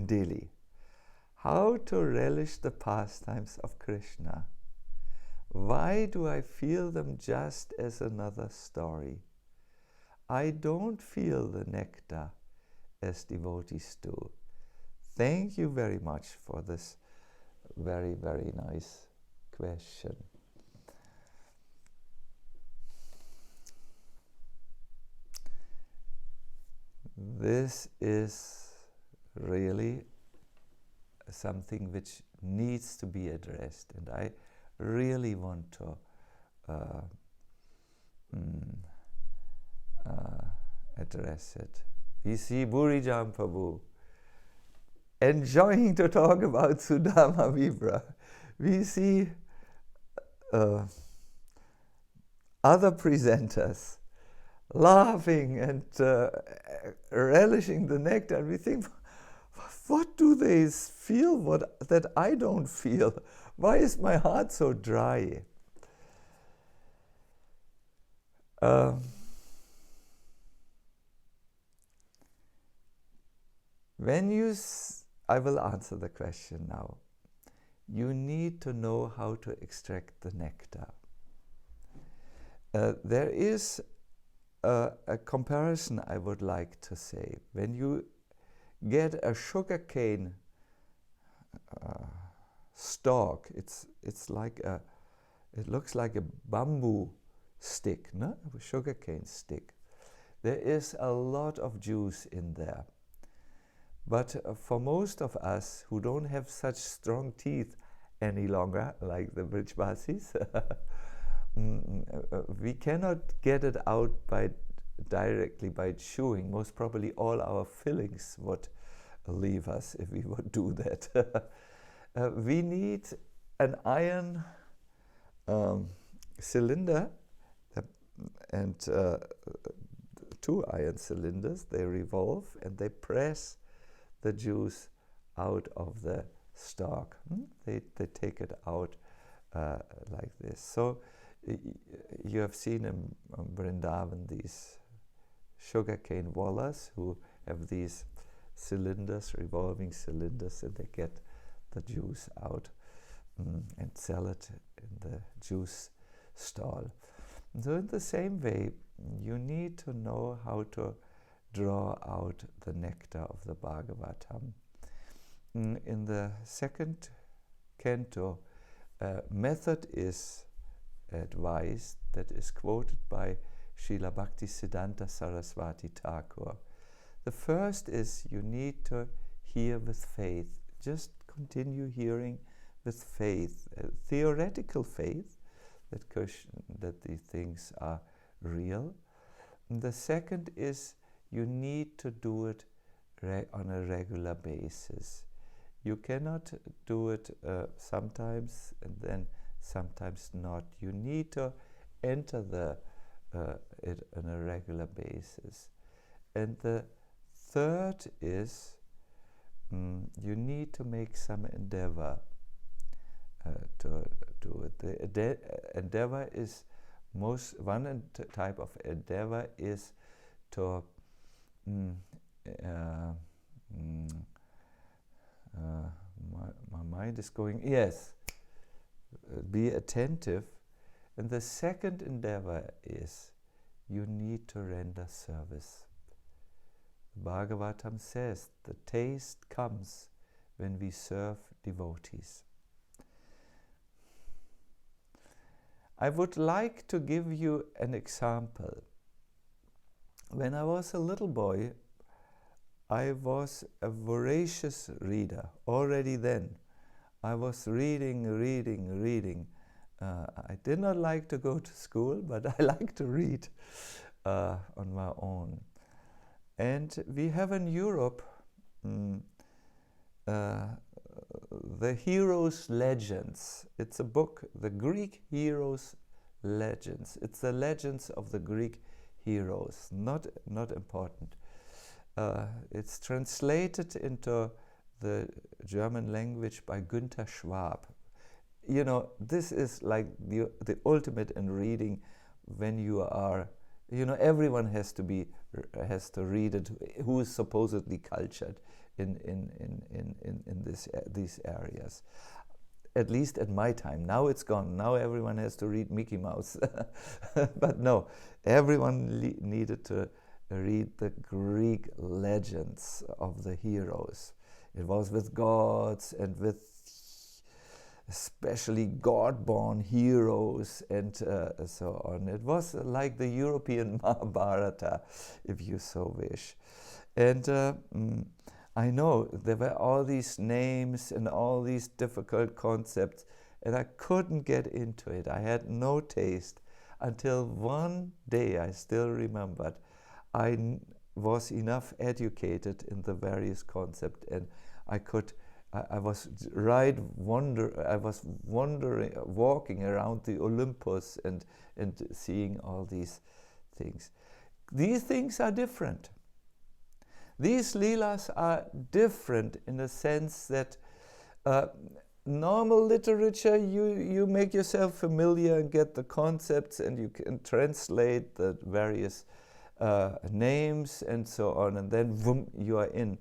daily. How to relish the pastimes of Krishna. Why do I feel them just as another story? I don't feel the nectar as devotees do. Thank you very much for this very, very nice question. This is really something which needs to be addressed, and I really want to address it. We see Burijam Prabhu enjoying to talk about Sudama Vibra. We see other presenters laughing and relishing the nectar, and we think, what do they feel that I don't feel? Why is my heart so dry? I will answer the question now. You need to know how to extract the nectar. There is a comparison I would like to say. When you get a sugarcane stalk, it looks like a bamboo stick, no? A sugarcane stick. There is a lot of juice in there. But for most of us who don't have such strong teeth any longer, like the Brijvasis, we cannot get it out directly by chewing. Most probably all our fillings would leave us if we would do that. We need an iron cylinder and 2 iron cylinders. They revolve and they press the juice out of the stalk. They take it out like this. So you have seen in Vrindavan these sugarcane wallahs who have these cylinders, revolving cylinders, and they get the juice out and sell it in the juice stall. So in the same way, you need to know how to draw out the nectar of the Bhagavatam. In the second canto, method is advised that is quoted by Srila Bhaktisiddhanta Saraswati Thakur. The first is you need to hear with faith. Just continue hearing with faith, theoretical faith that these things are real. And the second is you need to do it on a regular basis. You cannot do it sometimes and then sometimes not. You need to enter it on a regular basis. And the third is you need to make some endeavor to do it. The endeavor is one type of endeavor is to my mind is going, yes, be attentive. And the second endeavor is you need to render service. The Bhagavatam says the taste comes when we serve devotees. I would like to give you an example. When I was a little boy, I was a voracious reader. Already then, I was reading. I did not like to go to school, but I like to read on my own. And we have in Europe the Heroes' Legends. It's a book, the Greek Heroes' Legends. It's the legends of the Greek heroes, not important. It's translated into the German language by Günther Schwab. You know, this is like the ultimate in reading when you are, you know, everyone has to read it who is supposedly cultured. these areas. At least at my time. Now it's gone. Now everyone has to read Mickey Mouse. But no, everyone needed to read the Greek legends of the heroes. It was with gods and with especially God-born heroes and so on. It was like the European Mahabharata, if you so wish. And I know there were all these names and all these difficult concepts, and I couldn't get into it. I had no taste until one day, I still remembered, I was enough educated in the various concepts, and I was wandering, walking around the Olympus and seeing all these things. These things are different. These leelas are different in the sense that normal literature, you make yourself familiar and get the concepts, and you can translate the various names and so on, and then boom, you are in.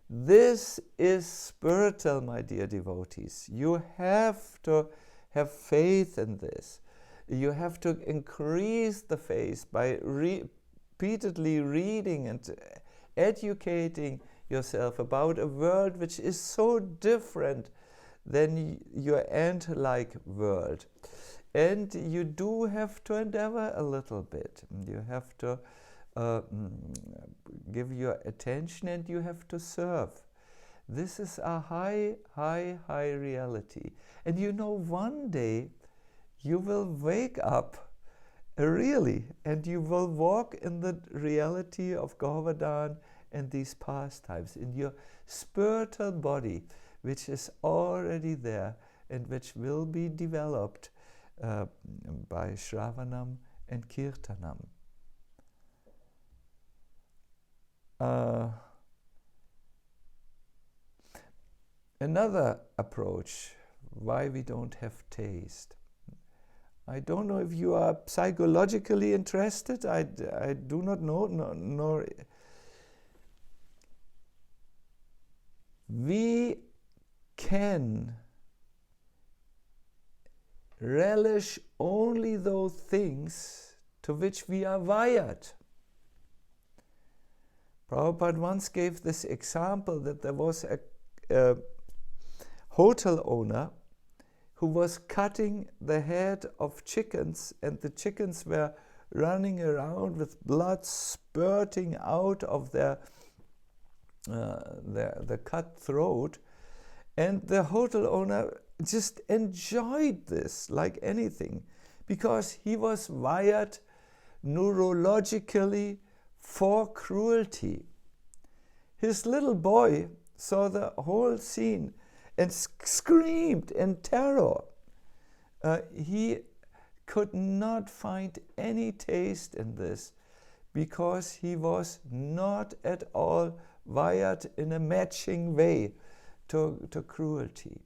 This is spiritual, my dear devotees. You have to have faith in this. You have to increase the faith by repeatedly reading and educating yourself about a world which is so different than your ant-like world. And you do have to endeavor a little bit. You have to give your attention, and you have to serve. This is a high reality. And you know, one day you will wake up really, and you will walk in the reality of Govardhan and these pastimes in your spiritual body, which is already there and which will be developed by Shravanam and Kirtanam. Another approach, why we don't have taste. I don't know if you are psychologically interested. I do not know, nor we can relish only those things to which we are wired. Prabhupada once gave this example that there was a hotel owner who was cutting the head of chickens, and the chickens were running around with blood spurting out of their cut throat, and the hotel owner just enjoyed this like anything, because he was wired neurologically for cruelty. His little boy saw the whole scene and screamed in terror. He could not find any taste in this, because he was not at all wired in a matching way to cruelty.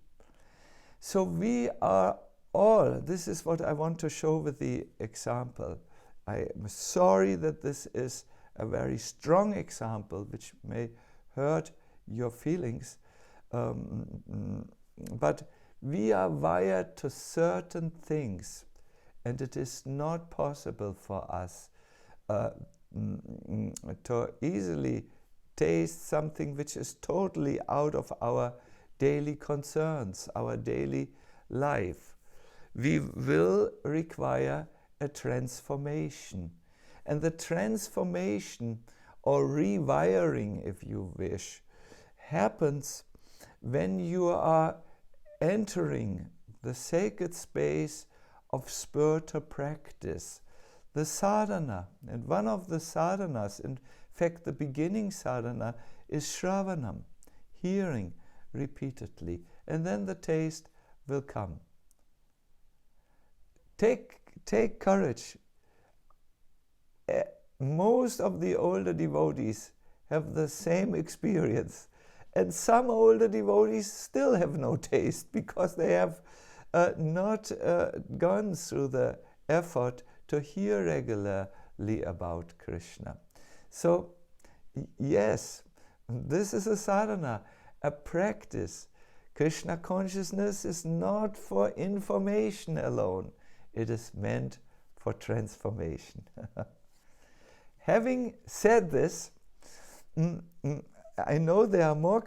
So we are all, this is what I want to show with the example. I am sorry that this is a very strong example which may hurt your feelings, but we are wired to certain things, and it is not possible for us to easily taste something which is totally out of our daily concerns, our daily life. We will require a transformation. And the transformation, or rewiring if you wish, happens when you are entering the sacred space of spiritual practice, the sadhana. And one of the sadhanas, in fact the beginning sadhana, is Shravanam, hearing repeatedly, and then the taste will come. Take courage. Most of the older devotees have the same experience, and some older devotees still have no taste because they have not gone through the effort to hear regularly about Krishna. So yes, This is a sadhana, a practice. Krishna consciousness is not for information alone. It is meant for transformation. Having said this, I know there are more